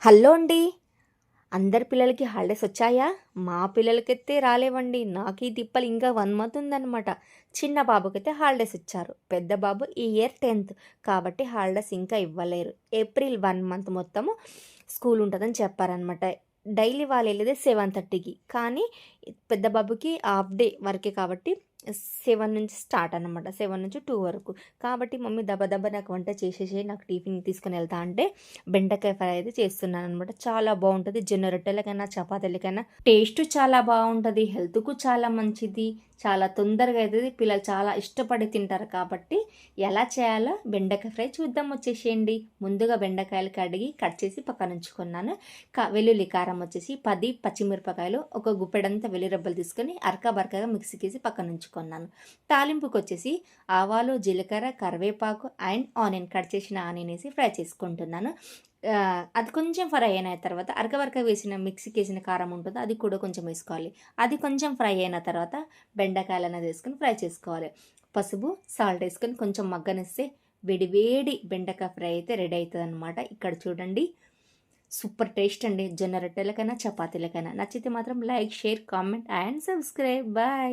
Hello అండి. అందరి పిల్లలకి హాలిడేస్ వచ్చాయా? మా పిల్లలకైతే రాలేవండి. నాకు ఈ తిప్పలు ఇంకా 1 మంత్ ఉందనమాట. చిన్న బాబుకైతే హాలిడేస్ ఇచ్చారు. పెద్ద బాబు ఈ ఇయర్ 10th కాబట్టి హాలిడేస్ ఇంకా ఇవ్వలేరు. ఏప్రిల్ 1 మంత్ మొత్తము స్కూల్ ఉంటుందని చెప్పారనమాట. డైలీ వాళ్ళు వెళ్ళేది 7:30కి, కానీ పెద్ద బాబుకి హాఫ్ డే వరకే కాబట్టి 7 నుంచి స్టార్ట్ అనమాట. 7 నుంచి 2 వరకు. కాబట్టి మమ్మీ దబ దబ నాకు వంట చేసేసి నాకు టిఫిన్ తీసుకొని వెళ్తా అంటే బెండకాయ ఫ్రై అయితే చేస్తున్నాను అనమాట. చాలా బాగుంటుంది. జొన్న రొట్టెలకైనా చపాతీలకైనా టేస్ట్ చాలా బాగుంటుంది. హెల్త్కు చాలా మంచిది. చాలా తొందరగా అవుతుంది. పిల్లలు చాలా ఇష్టపడి తింటారు కాబట్టి ఎలా చేయాలో బెండకాయ ఫ్రై చూద్దాం, వచ్చేసేయండి. ముందుగా బెండకాయలు కడిగి కట్ చేసి పక్కన ఉంచుకున్నాను. వెల్లుల్లి కారం వచ్చేసి 10 పచ్చిమిరపకాయలు, ఒక గుప్పెడంతా వెల్లుల్లిరబ్బలు తీసుకొని అరకబరకగా మిక్సీకి వేసి పక్కన ఉంచుకున్నాను. తాలింపుకి వచ్చేసి ఆవాలు, జీలకర్ర, కరివేపాకు అండ్ ఆనియన్, కట్ చేసిన ఆనియన్ వేసి ఫ్రై చేసుకుంటున్నాను. అది కొంచెం ఫ్రై అయిన తర్వాత అరకబరక వేసిన మిక్సీకి వేసిన కారం ఉంటుందో అది కూడా కొంచెం వేసుకోవాలి. అది కొంచెం ఫ్రై అయిన తర్వాత బెండకాయలు అనేది వేసుకొని ఫ్రై చేసుకోవాలి. పసుపు, సాల్ట్ వేసుకొని కొంచెం మగ్గనిస్తే వేడి బెండకాయ ఫ్రై అయితే రెడీ అవుతుంది అనమాట. ఇక్కడ చూడండి, సూపర్ టేస్ట్ అండి. జొన్న రొట్టెలకైనా చపాతీలకైనా. నచ్చితే మాత్రం like, share, comment and subscribe. Bye.